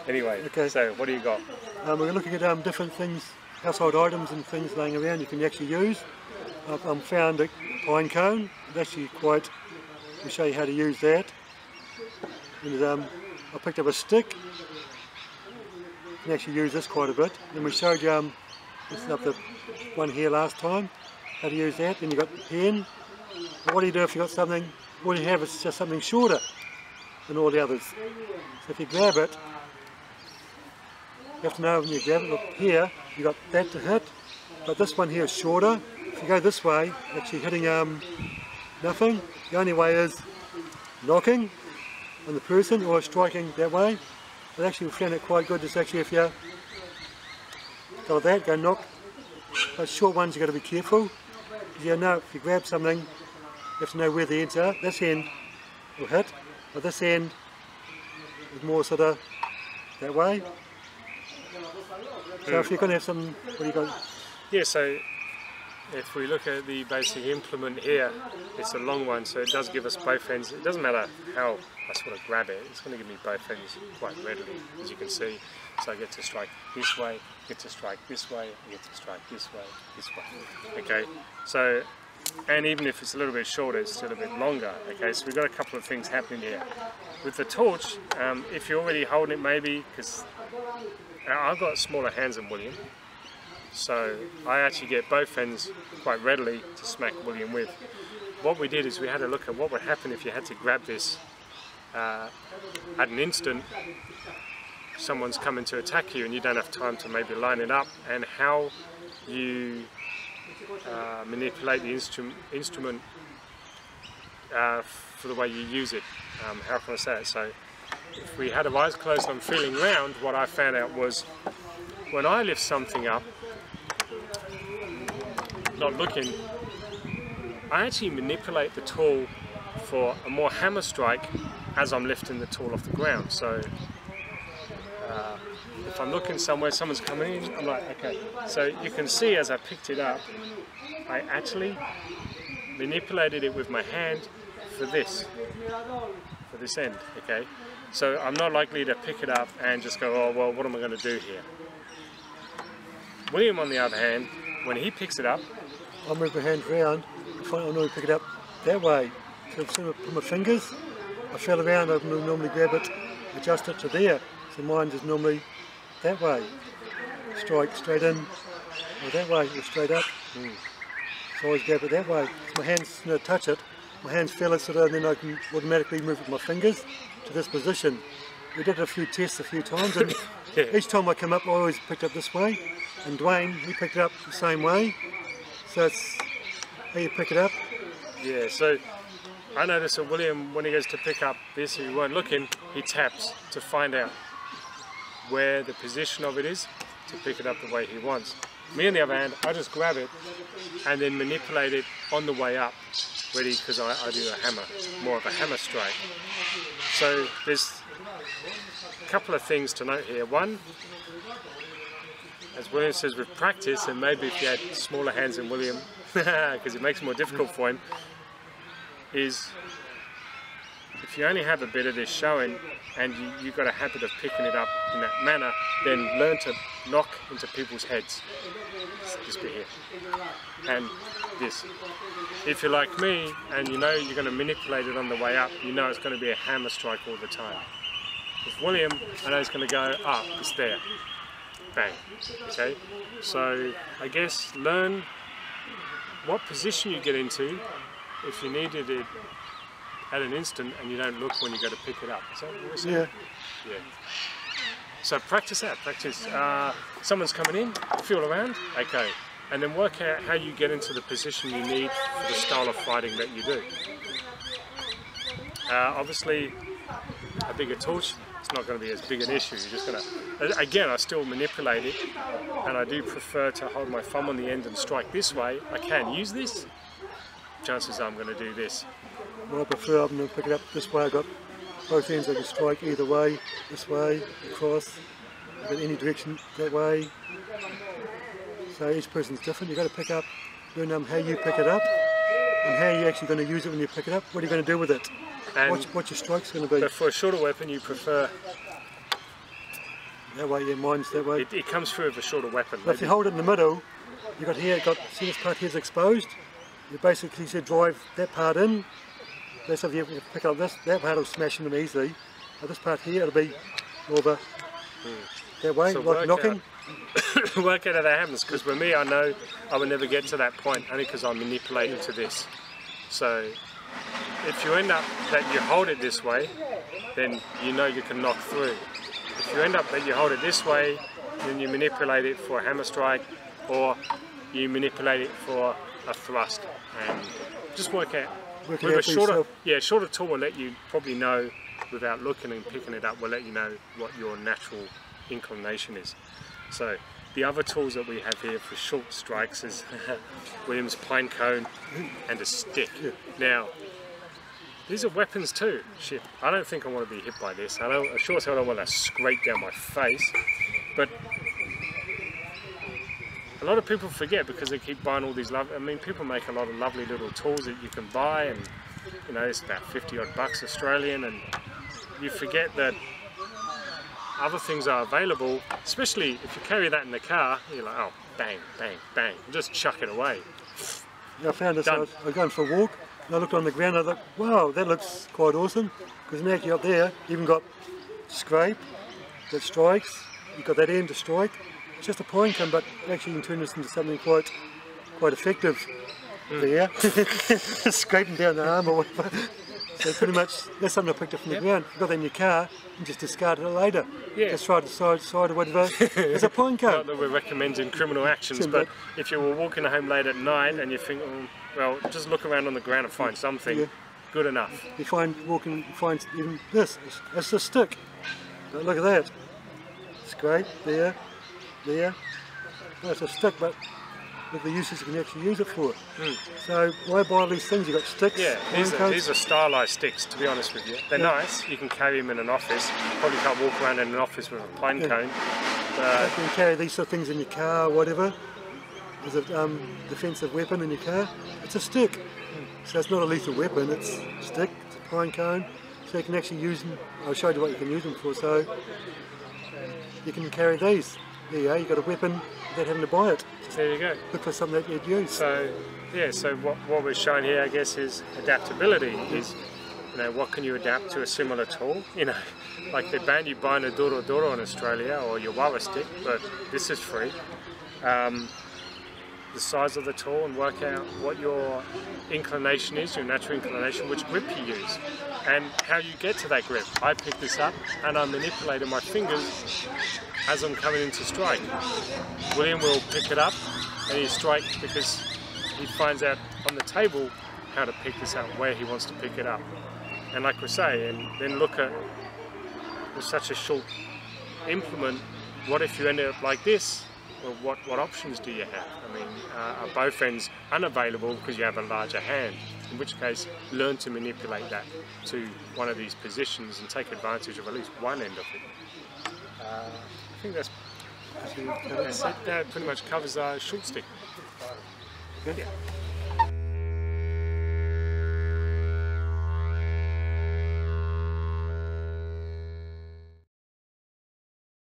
Anyway, Okay. so what do you got? We're looking at different things, household items and things laying around you can actually use. I've found a pine cone. It's actually quite, we'll show you how to use that. And I picked up a stick. You can actually use this quite a bit. And we showed you the one here last time, how to use that. Then you've got the pen. And what do you do if you've got something, all you have is just something shorter than all the others. So if you grab it, you have to know when you grab it, look here, you've got that to hit, but this one here is shorter. If you go this way, actually hitting nothing, the only way is knocking on the person or striking that way. But actually we found it quite good, just actually if you go like that, go knock. Those short ones you've got to be careful, because you know if you grab something, you have to know where the ends are. This end will hit, but this end is more sort of that way. So if you're going to have some, what do you got? Yeah, so if we look at the basic implement here, it's a long one, so it does give us both ends. It doesn't matter how I sort of grab it, it's going to give me both ends quite readily, as you can see. So I get to strike this way, get to strike this way, I get to strike this way, this way. Okay, so, and even if it's a little bit shorter, it's still a bit longer. Okay, so we've got a couple of things happening here. With the torch, if you're already holding it maybe, because I've got smaller hands than William, so I actually get both ends quite readily to smack William with. What we did is we had a look at what would happen if you had to grab this at an instant. Someone's coming to attack you and you don't have time to maybe line it up, and how you manipulate the instrument for the way you use it. How can I say it? So if we had our eyes closed and feeling round, what I found out was when I lift something up, not looking, I actually manipulate the tool for a more hammer strike as I'm lifting the tool off the ground. So if I'm looking somewhere, someone's coming in, I'm like, okay. So you can see as I picked it up, I actually manipulated it with my hand for this end, okay? So I'm not likely to pick it up and just go, oh, well, what am I going to do here? William, on the other hand, when he picks it up, I'll move my hand around, I'll normally pick it up that way. So sort of put my fingers, I feel around, I normally grab it, adjust it to there. So mine is normally that way. Strike straight in, or that way, or straight up. So I always grab it that way. So my hands touch it, my hands feel it, and then I can automatically move with my fingers to this position. We did a few tests a few times, and yeah. Each time I come up, I always picked up this way. And Dwayne, he picked it up the same way. So it's how you pick it up. Yeah, so I notice that William, when he goes to pick up this, if he weren't looking, he taps to find out where the position of it is to pick it up the way he wants. Me, on the other hand, I just grab it and then manipulate it on the way up, ready, because I do a hammer, more of a hammer strike. So there's a couple of things to note here. One, as William says, with practice, and maybe if you had smaller hands than William, because it makes it more difficult for him, is if you only have a bit of this showing and you've got a habit of picking it up in that manner, then learn to knock into people's heads. This bit here. And this. If you're like me and you know you're going to manipulate it on the way up, you know it's going to be a hammer strike all the time. With William, I know it's going to go up, it's there. Bang. Okay? So I guess learn what position you get into if you needed it at an instant and you don't look when you go to pick it up. Is that what we're saying? Yeah. Yeah. So practice that. Practice. Someone's coming in, feel around, okay. And then work out how you get into the position you need for the style of fighting that you do. Obviously, a bigger torch, it's not going to be as big an issue. You're just going to, again, I still manipulate it, and I do prefer to hold my thumb on the end and strike this way. I can use this. Chances are I'm going to do this. Well, I prefer I'm going to pick it up this way. I've got both ends I can strike either way, this way, across, I've got any direction that way. So each person's different. You've got to pick up, learn how you pick it up and how you're actually going to use it when you pick it up. What are you going to do with it? What your strike's going to be. But for a shorter weapon you prefer That way, yeah, mine's that way. It comes through with a shorter weapon. But if you hold it in the middle, you got here, see this part here's exposed. You basically should drive that part in. That's if you pick up this, that part will smash into them easily. But this part here, it'll be more of a that way, So like knocking. Work out how that happens, because with me I know I will never get to that point only because I'm manipulating to this. So if you end up that you hold it this way, then you know you can knock through. If you end up that you hold it this way, then you manipulate it for a hammer strike, or you manipulate it for a thrust, and just work out. With a shorter tool will let you probably know without looking and picking it up, will let you know what your natural inclination is. So the other tools that we have here for short strikes is Williams pine cone and a stick. Now these are weapons too. Shit, I don't think I want to be hit by this. I sure as hell don't want to scrape down my face, but a lot of people forget because they keep buying all these people make a lot of lovely little tools that you can buy, and you know, it's about 50 odd bucks Australian, and you forget that other things are available, especially if you carry that in the car. You're like, oh, bang, bang, bang, just chuck it away. Yeah, I found this, I was going for a walk, and I looked on the ground and I thought, wow, that looks quite awesome, because now you're up there, you even got scrape that strikes, you've got that end to strike. It's just a pine cone, but actually you can turn this into something quite effective there. Scraping down the arm or whatever. So pretty much, that's something I picked up from the ground. You've got that in your car, and just discard it later. Yeah. Just try to side or whatever. It's a pine cone. Not that we're recommending criminal actions, but if you were walking home late at night and you think, oh, well, just look around on the ground and find something, good enough. You find even this, it's a stick. But look at that. Scrape, there. No, it's a stick, but with the uses you can actually use it for. So why buy all these things? You've got sticks. Yeah, these are stylised sticks, to be honest with you. They're nice, you can carry them in an office. You probably can't walk around in an office with a pine cone. You can carry these sort of things in your car or whatever. There's a defensive weapon in your car. It's a stick. So it's not a lethal weapon, it's a stick, it's a pine cone. So you can actually use them. I'll show you what you can use them for. So you can carry these. There you go, you've got a weapon without having to buy it. There you go. Look for something that you'd use. So, yeah, so what we're showing here, I guess, is adaptability. Is, you know, what can you adapt to a similar tool? You know, like they ban you buying a doro doro in Australia or your wawa stick, but this is free. The size of the tool, and work out what your inclination is, your natural inclination, which grip you use, and how you get to that grip. I pick this up and I manipulate my fingers as I'm coming in to strike. William will pick it up and he strike because he finds out on the table how to pick this up, where he wants to pick it up. And like we say, and then look at, with such a short implement, what if you end up like this? Well, what options do you have? I mean, are both ends unavailable because you have a larger hand? In which case, learn to manipulate that to one of these positions and take advantage of at least one end of it. I think that's it. That pretty much covers our short stick. Good. Yeah.